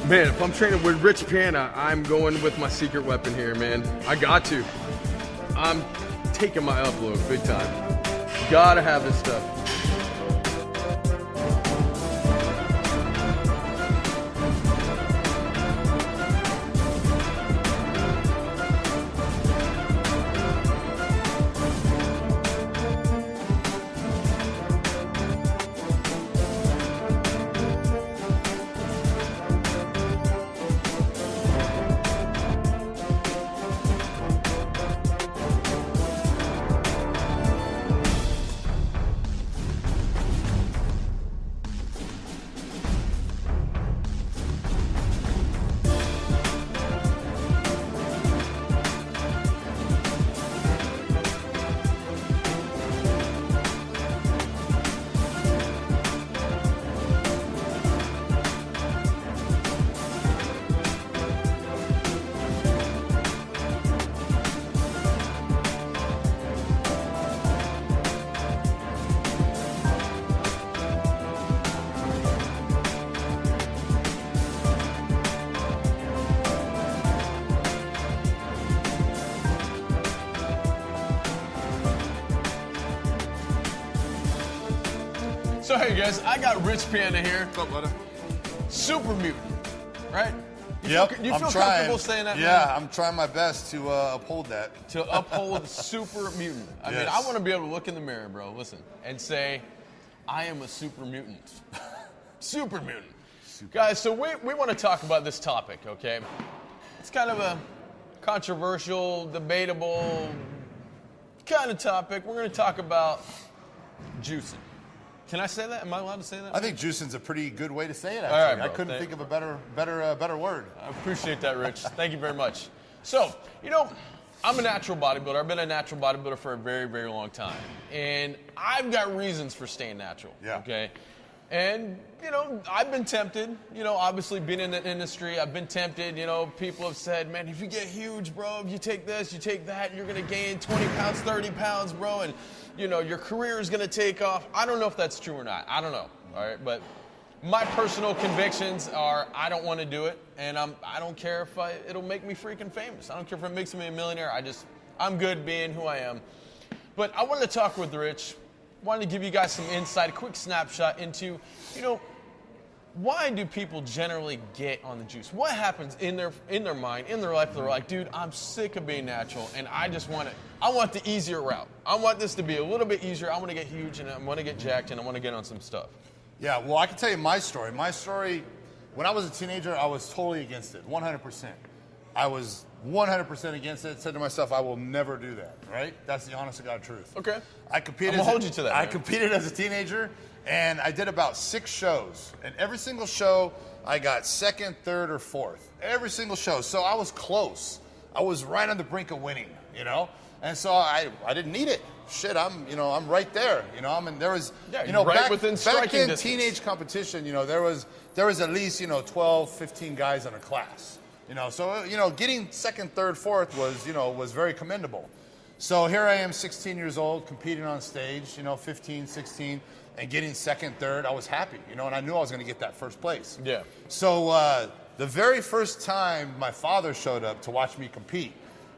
Man, if I'm training with Rich Piana, I'm going with my secret weapon here, man. I got to. I'm taking my upload big time. Gotta have this stuff. So hey guys, I got Rich Piana here. What's up, brother? Super mutant, right? You Yep, feel I'm comfortable trying. saying that? Yeah, man? I'm trying my best to uphold that. To uphold super mutant. I mean, I want to be able to look in the mirror, bro, listen, and say, I am a super mutant. Super mutant. Guys, so we want to talk about this topic, okay? It's kind of a controversial, debatable kind of topic. We're going to talk about juicing. Can I say that? Am I allowed to say that? I think juicing's a pretty good way to say it, actually. All right, bro. I couldn't think of a better word. I appreciate that, Rich. Thank you very much. So, you know, I'm a natural bodybuilder. I've been a natural bodybuilder for a very, very long time. And I've got reasons for staying natural, okay? And, you know, I've been tempted, you know, obviously being in the industry, I've been tempted, you know, people have said, man, if you get huge, bro, if you take this, you take that, you're going to gain 20 pounds, 30 pounds, bro, and, you know, your career is going to take off. I don't know if that's true or not. I don't know, all right? But my personal convictions are I don't want to do it, and I don't care if it'll make me freaking famous. I don't care if it makes me a millionaire. I'm good being who I am. But I wanted to talk with Rich. Wanted to give you guys some insight, a quick snapshot into, you know, why do people generally get on the juice? What happens in their mind, in their life? They're like, dude, I'm sick of being natural, and I just want it. I want the easier route. I want this to be a little bit easier. I want to get huge, and I want to get jacked, and I want to get on some stuff. Yeah, well, I can tell you my story. My story, when I was a teenager, I was totally against it, 100%. I was 100% against it. Said to myself, I will never do that, right? That's the honest to God truth. Okay. I competed. I'm gonna hold you to that. I man. competed as a teenager, and I did about 6 shows. And every single show, I got second, third, or fourth. Every single show. So I was close. I was right on the brink of winning, you know? And so I didn't need it. Shit, I'm right there. You know, there was, right within striking back in distance. Teenage competition, you know, there was at least, 12, 15 guys in a class. You know, so, getting second, third, fourth was very commendable. So here I am, 16 years old, competing on stage, 15, 16, and getting second, third. I was happy, and I knew I was going to get that first place. Yeah. So the very first time my father showed up to watch me compete,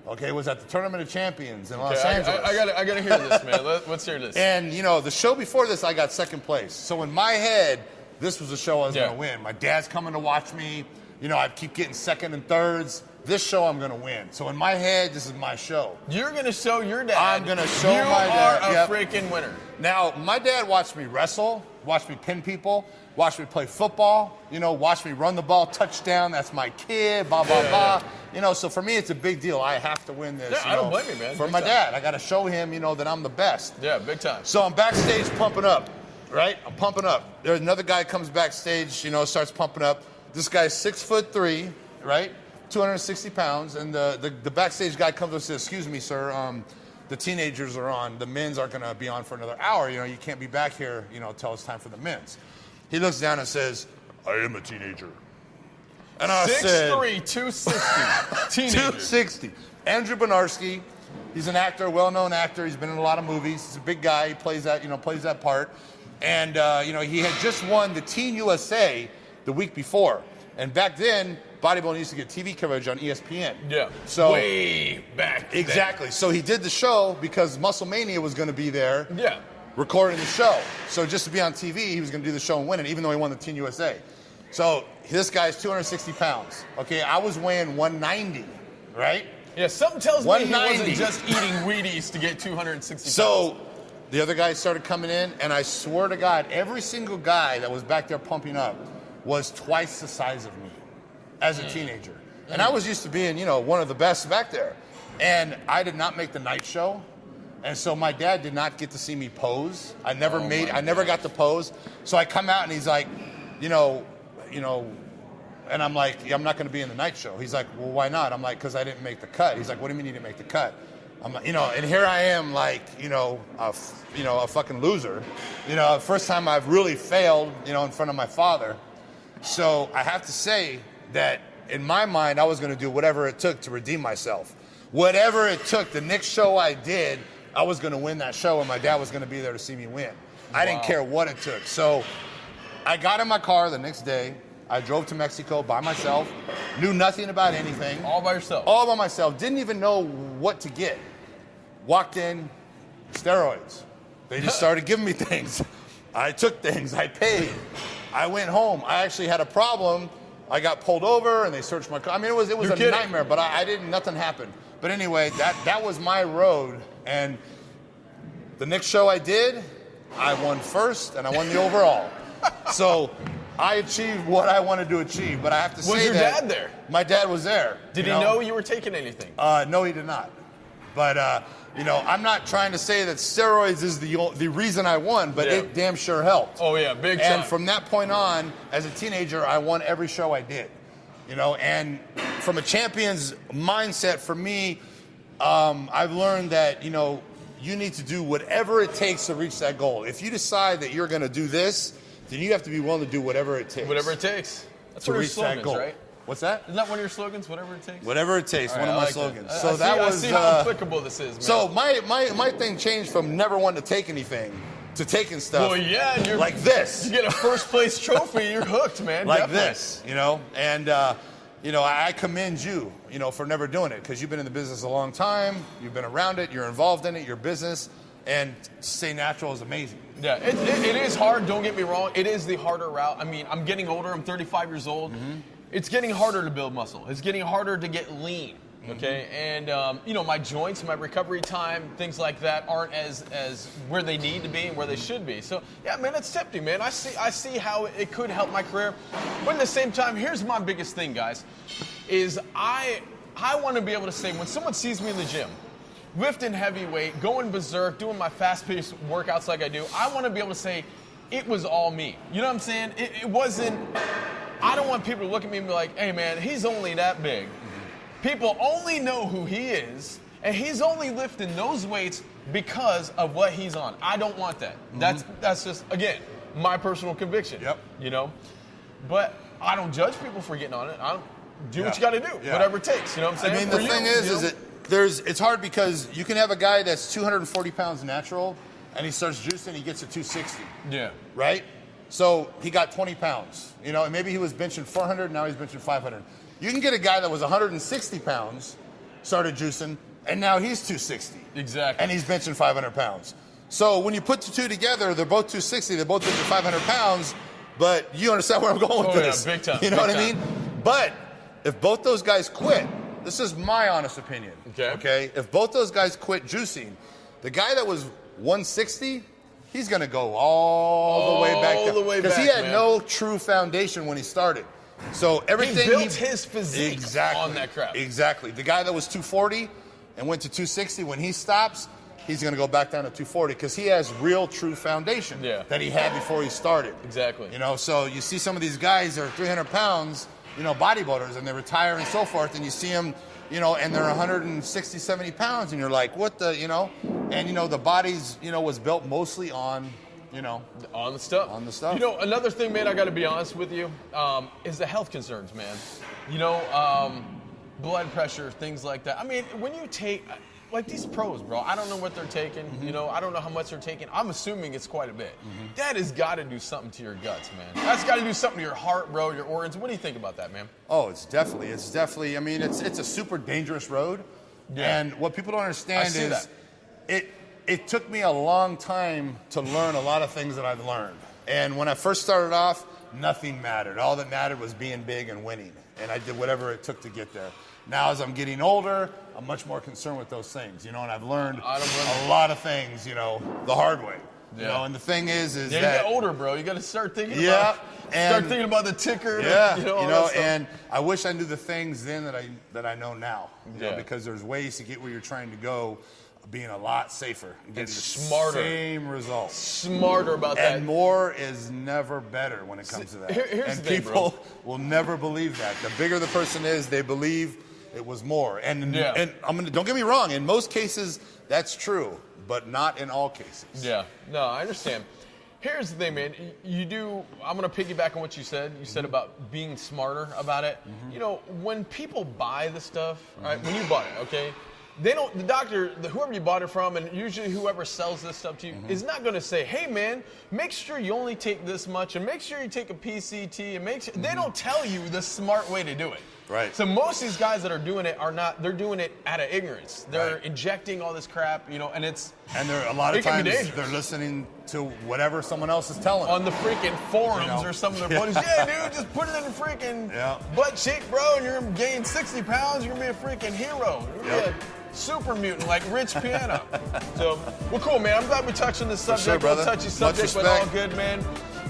okay, was at the Tournament of Champions in Los Angeles. I gotta hear this, man. Let's hear this. And, the show before this, I got second place. So in my head, this was the show I was going to win. My dad's coming to watch me. I keep getting second and thirds. this show I'm going to win. So in my head, this is my show. You're going to show your dad. I'm going to show my dad. You are a freaking winner. Now, my dad watched me wrestle, watched me pin people, watched me play football, you know, watched me run the ball, touchdown, that's my kid, blah, blah, blah. You know, so for me, it's a big deal. I have to win this. Yeah, I don't blame you, man. For my dad, I got to show him, you know, that I'm the best. Yeah, big time. So I'm backstage pumping up, right? I'm pumping up. There's another guy comes backstage, you know, starts pumping up. This guy's 6'3", right? 260 pounds, and the backstage guy comes up and says, "Excuse me, sir, the teenagers are on. The men's aren't going to be on for another hour. You know, you can't be back here, you know, until it's time for the men's." He looks down and says, "I am a teenager." And I said, 6'3", 260, teenager. 260. Andrew Benarski, he's an actor, well-known actor. He's been in a lot of movies. He's a big guy. He plays that part. And, you know, he had just won the Teen USA the week before. And back then, bodybuilding used to get TV coverage on ESPN. Yeah. So way back then. Exactly. So he did the show because Muscle Mania was going to be there. Yeah. Recording the show. So just to be on TV, he was going to do the show and win it, even though he won the Teen USA. So this guy's 260 pounds. Okay, I was weighing 190, right? Yeah, something tells me he wasn't just eating Wheaties to get 260 pounds. So the other guys started coming in, and I swear to God, every single guy that was back there pumping up was twice the size of me as a teenager. And I was used to being, you know, one of the best back there. And I did not make the night show. And so my dad did not get to see me pose. I never got to pose. So I come out and he's like, you know, and I'm like, yeah, I'm not going to be in the night show. He's like, well, why not? I'm like, because I didn't make the cut. He's like, what do you mean you didn't make the cut? I'm like, you know, and here I am, like, a fucking loser. You know, first time I've really failed, you know, in front of my father. So I have to say that in my mind, I was going to do whatever it took to redeem myself. Whatever it took, the next show I did, I was going to win that show, and my dad was going to be there to see me win. I didn't care what it took. So I got in my car the next day. I drove to Mexico by myself, knew nothing about anything. All by yourself? All by myself. Didn't even know what to get. Walked in, steroids. They just started giving me things. I took things. I paid. I went home. I actually had a problem. I got pulled over, and they searched my car. I mean, it was a nightmare, but nothing happened. But anyway, that was my road. And the next show I did, I won first, and I won the overall. So I achieved what I wanted to achieve. But I have to say that... Was your dad there? My dad was there. Did he know you were taking anything? No, he did not. But, you know, I'm not trying to say that steroids is the reason I won, but it damn sure helped. Oh, yeah, big time. And from that point on, as a teenager, I won every show I did. You know, and from a champion's mindset, for me, I've learned that, you know, you need to do whatever it takes to reach that goal. If you decide that you're going to do this, then you have to be willing to do whatever it takes. Whatever it takes. That's to one of your reach slogans, that goal. Right? What's that? Isn't that one of your slogans? Whatever it takes. Whatever it takes. One of my slogans. That. So I see how applicable this is, man. So my thing changed from never wanting to take anything to taking stuff. Well, yeah, and like this. You get a first place trophy, you're hooked, man. Like Definitely. this, you know. And you know, I commend you, you know, for never doing it, because you've been in the business a long time. You've been around it. You're involved in it. Your business. And to stay natural is amazing. Yeah, it is hard. Don't get me wrong. It is the harder route. I mean, I'm getting older. I'm 35 years old. Mm-hmm. It's getting harder to build muscle. It's getting harder to get lean. Okay, and you know, my joints, my recovery time, things like that aren't as where they need to be and where they should be. So yeah, man, it's tempting, man. I see how it could help my career, but at the same time, here's my biggest thing, guys, is I want to be able to say when someone sees me in the gym, lifting heavy weight, going berserk, doing my fast-paced workouts like I do, I want to be able to say it was all me. You know what I'm saying? It wasn't. I don't want people to look at me and be like, "Hey, man, he's only that big." People only know who he is, and he's only lifting those weights because of what he's on. I don't want that. That's just, again, my personal conviction. Yep. You know? But I don't judge people for getting on it. I don't do what you got to do, whatever it takes. You know what I'm saying? I mean, the thing is that it's hard because you can have a guy that's 240 pounds natural, and he starts juicing, he gets to 260. Yeah. Right? So he got 20 pounds. You know, and maybe he was benching 400, now he's benching 500. You can get a guy that was 160 pounds, started juicing, and now he's 260. Exactly. And he's benching 500 pounds. So when you put the two together, they're both 260, they're both benching 500 pounds, but you understand where I'm going with this. Yeah, big time. You know what I mean? But if both those guys quit, this is my honest opinion. Okay. Okay. If both those guys quit juicing, the guy that was 160, he's going to go all the way back. All the way back, because he had no true foundation when he started. So everything he built his physique on that crap. Exactly. The guy that was 240 and went to 260, when he stops, he's going to go back down to 240 because he has real, true foundation that he had before he started. Exactly. You know, so you see some of these guys that are 300 pounds, you know, bodybuilders, and they retire and so forth, and you see them, you know, and they're 160, 70 pounds, and you're like, what the, you know? And, you know, the body's, you know, was built mostly on, you know. On the stuff. On the stuff. You know, another thing, man, I got to be honest with you, is the health concerns, man. You know, blood pressure, things like that. I mean, when you take, like these pros, bro, I don't know what they're taking. You know, I don't know how much they're taking. I'm assuming it's quite a bit. That has got to do something to your guts, man. That's got to do something to your heart, bro, your organs. What do you think about that, man? Oh, it's definitely, I mean, it's a super dangerous road. Yeah. And what people don't understand is it took me a long time to learn a lot of things that I've learned. And when I first started off, nothing mattered. All that mattered was being big and winning. And I did whatever it took to get there. Now, as I'm getting older, I'm much more concerned with those things, you know, and I've learned a lot of things, you know, the hard way. You know, and the thing is that you get older, bro. You got to start thinking about the ticker. Yeah, you know, and I wish I knew the things then that I know now. You know, because there's ways to get where you're trying to go, being a lot safer and getting the same results. Smarter about that. And more is never better when it comes to that. Here's and the thing, people will never believe that. The bigger the person is, they believe it was more. And don't get me wrong, in most cases that's true, but not in all cases. Yeah. No, I understand. Here's the thing, man. I'm going to piggyback on what you said. You said about being smarter about it. You know, when people buy the stuff, right, when you bought it, okay, they don't, the doctor, whoever you bought it from, and usually whoever sells this stuff to you, is not going to say, hey, man, make sure you only take this much, and make sure you take a PCT, and make sure, they don't tell you the smart way to do it. Right. So most of these guys that are doing it they're doing it out of ignorance. They're injecting all this crap, you know, and they're a lot of times they're listening to whatever someone else is telling them. On the freaking forums or some of their buddies. Yeah, dude, just put it in the freaking butt cheek, bro, and you're gonna gain 60 pounds. You're gonna be a freaking hero. You're gonna be a super mutant like Rich Piana. So, well, cool, man. I'm glad we touched on this subject. Sure, brother. Touchy subject, but all good, man.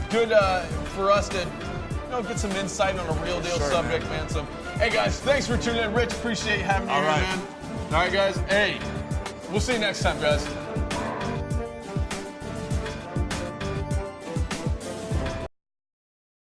Good for us to get some insight on a real deal subject, man. So, hey, guys, thanks for tuning in. Rich, appreciate having you here, man. All right, guys. Hey, we'll see you next time, guys.